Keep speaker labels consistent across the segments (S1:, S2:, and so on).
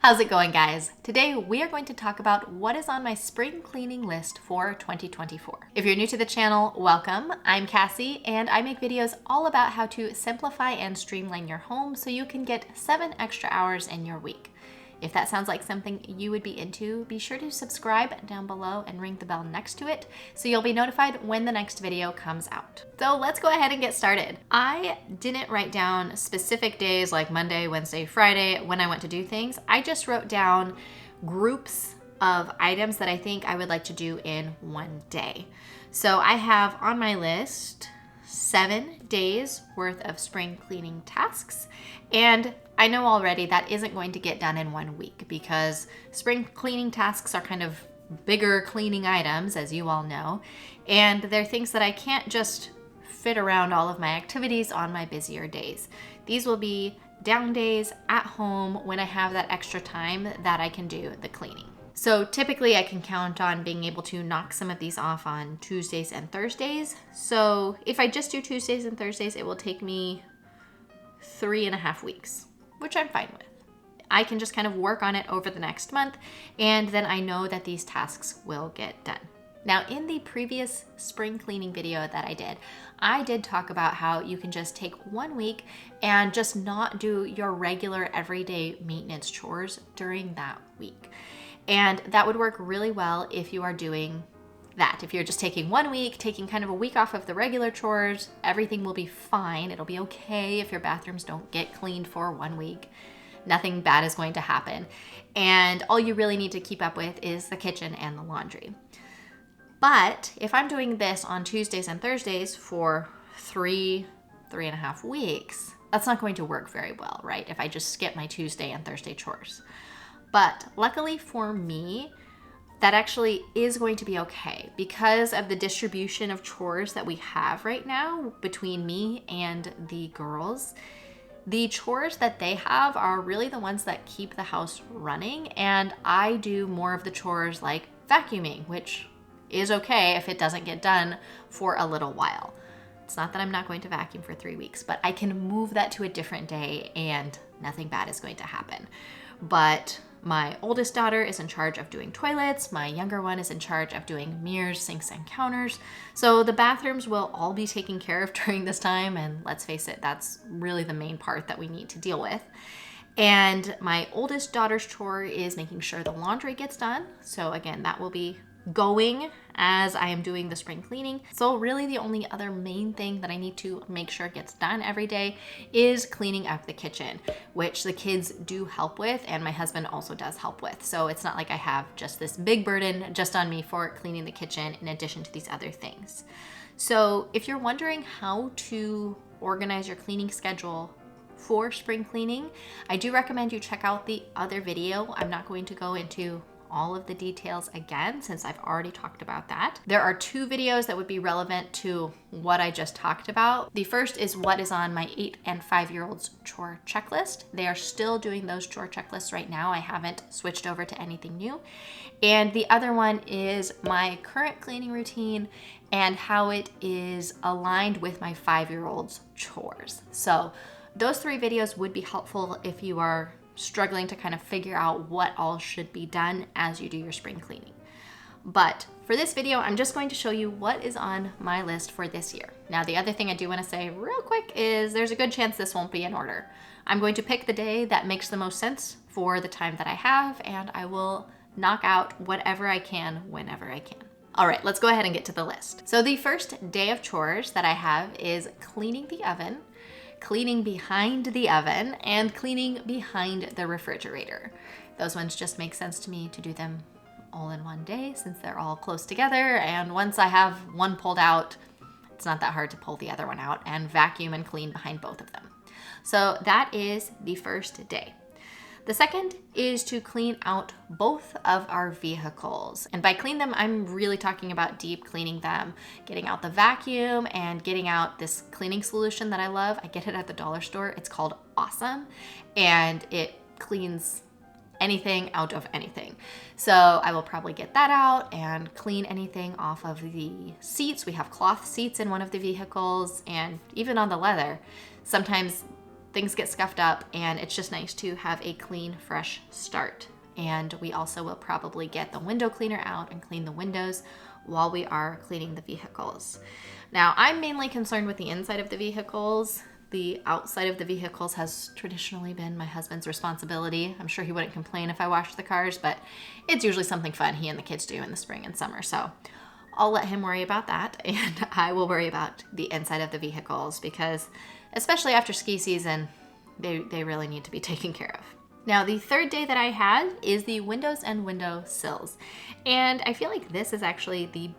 S1: How's it going, guys? Today we are going to talk about what is on my spring cleaning list for 2024. If you're new to the channel, welcome. I'm Kassy and I make videos all about how to simplify and streamline your home so you can get 7 extra hours in your week. If that sounds like something you would be into, be sure to subscribe down below and ring the bell next to it so you'll be notified when the next video comes out. So let's go ahead and get started. I didn't write down specific days like Monday, Wednesday, Friday when I went to do things. I just wrote down groups of items that I think I would like to do in one day. So I have on my list 7 days worth of spring cleaning tasks, and I know already that isn't going to get done in 1 week because spring cleaning tasks are kind of bigger cleaning items, as you all know, and they're things that I can't just fit around all of my activities on my busier days. These will be down days at home when I have that extra time that I can do the cleaning. So typically I can count on being able to knock some of these off on Tuesdays and Thursdays. So if I just do Tuesdays and Thursdays, it will take me 3.5 weeks, which I'm fine with. I can just kind of work on it over the next month, and then I know that these tasks will get done. Now, in the previous spring cleaning video that I did talk about how you can just take 1 week and just not do your regular everyday maintenance chores during that week. And that would work really well if you are doing that. If you're just taking 1 week, taking kind of a week off of the regular chores, everything will be fine. It'll be okay if your bathrooms don't get cleaned for 1 week. Nothing bad is going to happen. And all you really need to keep up with is the kitchen and the laundry. But if I'm doing this on Tuesdays and Thursdays for 3.5 weeks, that's not going to work very well, right? If I just skip my Tuesday and Thursday chores. But luckily for me, that actually is going to be okay because of the distribution of chores that we have right now between me and the girls. The chores that they have are really the ones that keep the house running, and I do more of the chores like vacuuming, which is okay if it doesn't get done for a little while. It's not that I'm not going to vacuum for 3 weeks, but I can move that to a different day and nothing bad is going to happen. But my oldest daughter is in charge of doing toilets. My younger one is in charge of doing mirrors, sinks, and counters. So the bathrooms will all be taken care of during this time. And let's face it, that's really the main part that we need to deal with. And my oldest daughter's chore is making sure the laundry gets done. So again, that will be going as I am doing the spring cleaning. So really the only other main thing that I need to make sure gets done every day is cleaning up the kitchen, which the kids do help with and my husband also does help with. So it's not like I have just this big burden just on me for cleaning the kitchen in addition to these other things. So if you're wondering how to organize your cleaning schedule for spring cleaning, I do recommend you check out the other video. I'm not going to go into all of the details again since I've already talked about that. There are 2 videos that would be relevant to what I just talked about. The first is what is on my 8 and 5-year-olds chore checklist. They are still doing those chore checklists right now. I haven't switched over to anything new. And the other one is my current cleaning routine and how it is aligned with my 5-year-olds chores. So those 3 videos would be helpful if you are struggling to kind of figure out what all should be done as you do your spring cleaning. But for this video, I'm just going to show you what is on my list for this year. Now, the other thing I do want to say real quick is there's a good chance this won't be in order. I'm going to pick the day that makes the most sense for the time that I have, and I will knock out whatever I can whenever I can. All right, let's go ahead and get to the list. So the first day of chores that I have is cleaning the oven, cleaning behind the oven, and cleaning behind the refrigerator. Those ones just make sense to me to do them all in one day since they're all close together, and once I have one pulled out, it's not that hard to pull the other one out and vacuum and clean behind both of them. So that is the first day. The second is to clean out both of our vehicles. And by clean them, I'm really talking about deep cleaning them, getting out the vacuum and getting out this cleaning solution that I love. I get it at the dollar store. It's called Awesome, and it cleans anything out of anything. So I will probably get that out and clean anything off of the seats. We have cloth seats in one of the vehicles, and even on the leather. Sometimes things get scuffed up, and it's just nice to have a clean, fresh start. And we also will probably get the window cleaner out and clean the windows while we are cleaning the vehicles. Now, I'm mainly concerned with the inside of the vehicles. The outside of the vehicles has traditionally been my husband's responsibility. I'm sure he wouldn't complain if I washed the cars, but it's usually something fun he and the kids do in the spring and summer. So I'll let him worry about that, and I will worry about the inside of the vehicles because, especially after ski season, they really need to be taken care of. Now, the third day that I had is the windows and window sills. And I feel like this is actually the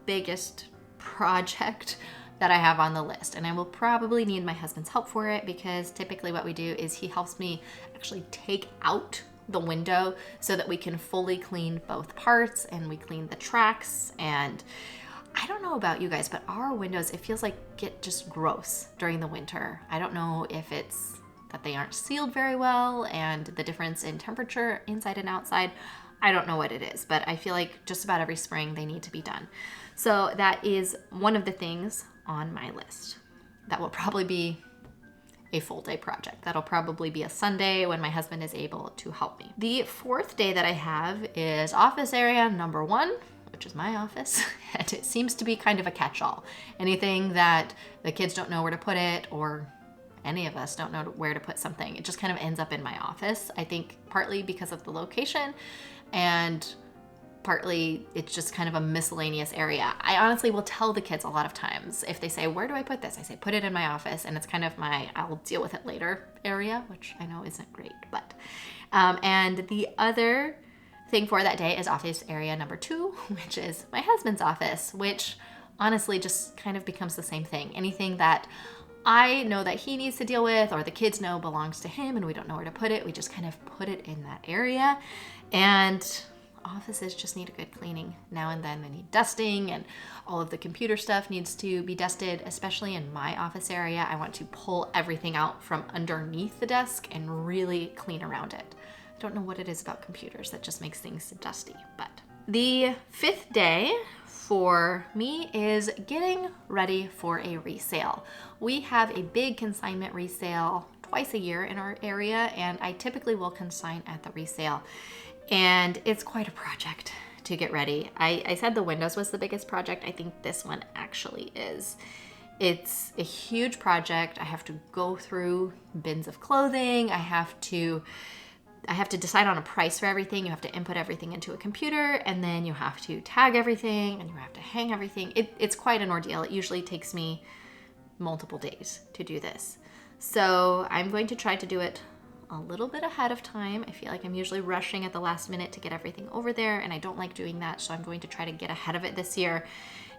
S1: biggest project that I have on the list. And I will probably need my husband's help for it because typically what we do is he helps me actually take out the window so that we can fully clean both parts and we clean the tracks. And I don't know about you guys, but our windows, it feels like get just gross during the winter. I don't know if it's that they aren't sealed very well and the difference in temperature inside and outside. I don't know what it is, but I feel like just about every spring they need to be done. So that is one of the things on my list. That will probably be a full day project. That'll probably be a Sunday when my husband is able to help me. The fourth day that I have is office area number 1, which is my office. And it seems to be kind of a catch-all. Anything that the kids don't know where to put it, or any of us don't know where to put something, it just kind of ends up in my office. I think partly because of the location, and partly it's just kind of a miscellaneous area. I honestly will tell the kids a lot of times if they say, where do I put this? I say, put it in my office, and it's kind of my I'll deal with it later area, which I know isn't great. But and the other thing for that day is office area number 2, which is my husband's office, which honestly just kind of becomes the same thing. Anything that I know that he needs to deal with, or the kids know belongs to him and we don't know where to put it, we just kind of put it in that area. And offices just need a good cleaning now and then. They need dusting, and all of the computer stuff needs to be dusted, especially in my office area. I want to pull everything out from underneath the desk and really clean around it. I don't know what it is about computers that just makes things dusty. But the 5th day for me is getting ready for a resale. We have a big consignment resale twice a year in our area, and I typically will consign at the resale. And it's quite a project to get ready. I said the windows was the biggest project. I think this one actually is. It's a huge project. I have to go through bins of clothing. I have to decide on a price for everything. You have to input everything into a computer, and then you have to tag everything, and you have to hang everything. It's quite an ordeal. It usually takes me multiple days to do this. So I'm going to try to do it a little bit ahead of time. I feel like I'm usually rushing at the last minute to get everything over there, and I don't like doing that. So I'm going to try to get ahead of it this year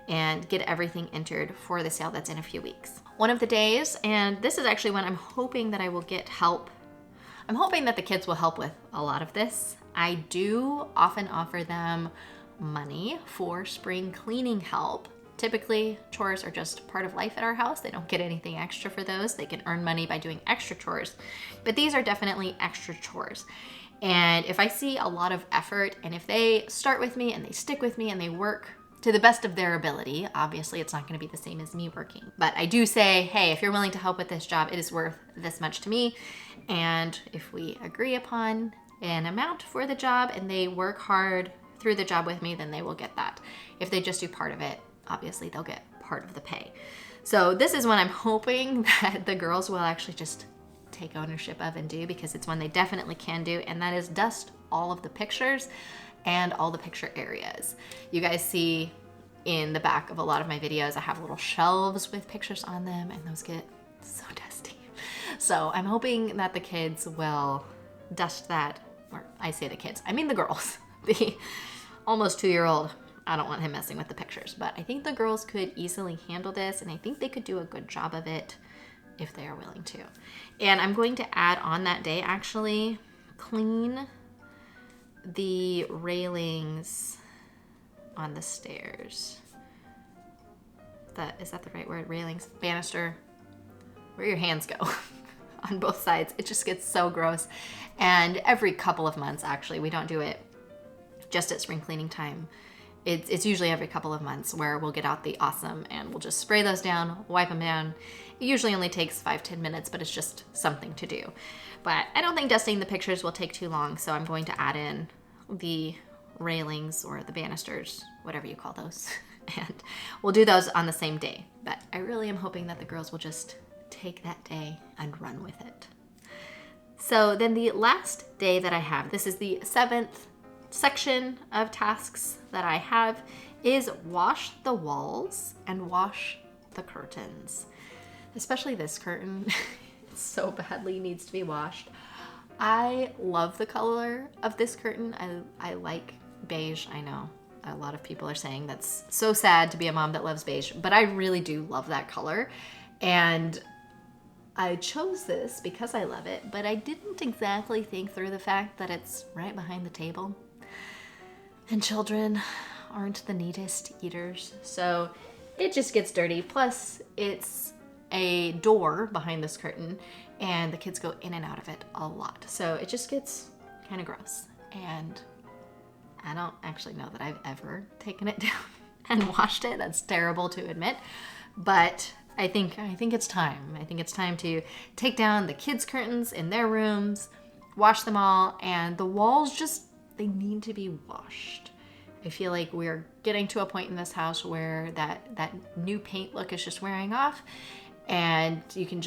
S1: and get everything entered for the sale that's in a few weeks. One of the days, and this is actually when I'm hoping that I will get help. I'm hoping that the kids will help with a lot of this. I do often offer them money for spring cleaning help. Typically, chores are just part of life at our house. They don't get anything extra for those. They can earn money by doing extra chores, but these are definitely extra chores. And if I see a lot of effort, and if they start with me and they stick with me and they work to the best of their ability, obviously it's not going to be the same as me working. But I do say, hey, if you're willing to help with this job, it is worth this much to me. And if we agree upon an amount for the job and they work hard through the job with me, then they will get that. If they just do part of it, obviously they'll get part of the pay. So this is one I'm hoping that the girls will actually just take ownership of and do, because it's one they definitely can do, and that is dust all of the pictures and all the picture areas. You guys see in the back of a lot of my videos, I have little shelves with pictures on them, and those get so dusty. So I'm hoping that the kids will dust that, or I say the kids, I mean the girls. The almost 2-year-old, I don't want him messing with the pictures, but I think the girls could easily handle this, and I think they could do a good job of it if they are willing to. And I'm going to add on that day, actually, clean the railings on the stairs. Is that the right word? Railings, banister, where your hands go on both sides. It just gets so gross. And every couple of months, actually, we don't do it just at spring cleaning time. It's usually every couple of months where we'll get out the Awesome and we'll just spray those down, wipe them down. It usually only takes 5-10 minutes, but it's just something to do. But I don't think dusting the pictures will take too long, so I'm going to add in the railings or the banisters, whatever you call those. And we'll do those on the same day. But I really am hoping that the girls will just take that day and run with it. So then the last day that I have, this is the 7th section of tasks that I have, is wash the walls and wash the curtains. Especially this curtain, it so badly needs to be washed. I love the color of this curtain. I like beige. I know a lot of people are saying that's so sad to be a mom that loves beige, but I really do love that color. And I chose this because I love it, but I didn't exactly think through the fact that it's right behind the table. And children aren't the neatest eaters, so it just gets dirty. Plus, it's a door behind this curtain, and the kids go in and out of it a lot. So it just gets kind of gross. And I don't actually know that I've ever taken it down and washed it. That's terrible to admit, but I think it's time. I think it's time to take down the kids' curtains in their rooms, wash them all, and the walls just, they need to be washed. I feel like we're getting to a point in this house where that new paint look is just wearing off, and you can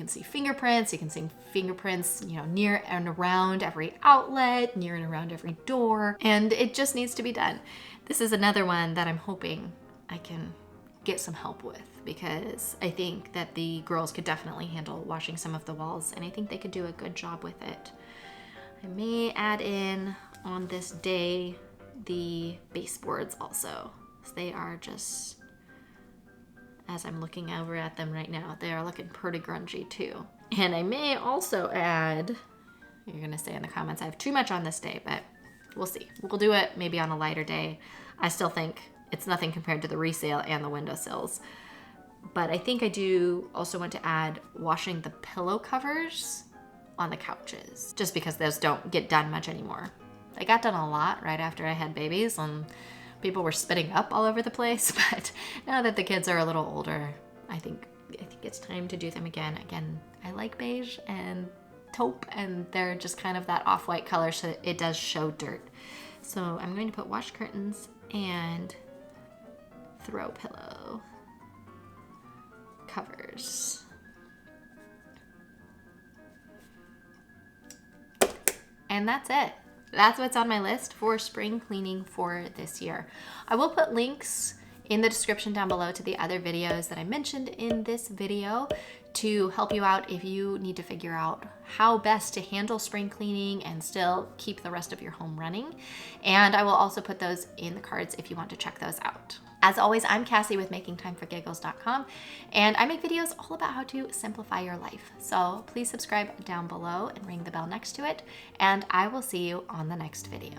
S1: see fingerprints. You can see fingerprints, near and around every outlet, near and around every door, and it just needs to be done. This is another one that I'm hoping I can get some help with, because I think that the girls could definitely handle washing some of the walls, and I think they could do a good job with it. I may add in on this day the baseboards also. They are just, as I'm looking over at them right now, they are looking pretty grungy too. And I may also add, you're gonna say in the comments I have too much on this day, but we'll see. We'll do it maybe on a lighter day. I still think it's nothing compared to the resale and the windowsills. But I think I do also want to add washing the pillow covers on the couches, just because those don't get done much anymore. I got done a lot right after I had babies, and people were spitting up all over the place. But now that the kids are a little older, I think it's time to do them again. Again, I like beige and taupe, and they're just kind of that off-white color, so it does show dirt. So I'm going to put wash curtains and throw pillow covers. And that's it. That's what's on my list for spring cleaning for this year. I will put links in the description down below to the other videos that I mentioned in this video to help you out if you need to figure out how best to handle spring cleaning and still keep the rest of your home running. And I will also put those in the cards if you want to check those out. As always, I'm Kassy with makingtimeforgiggles.com, and I make videos all about how to simplify your life. So please subscribe down below and ring the bell next to it, and I will see you on the next video.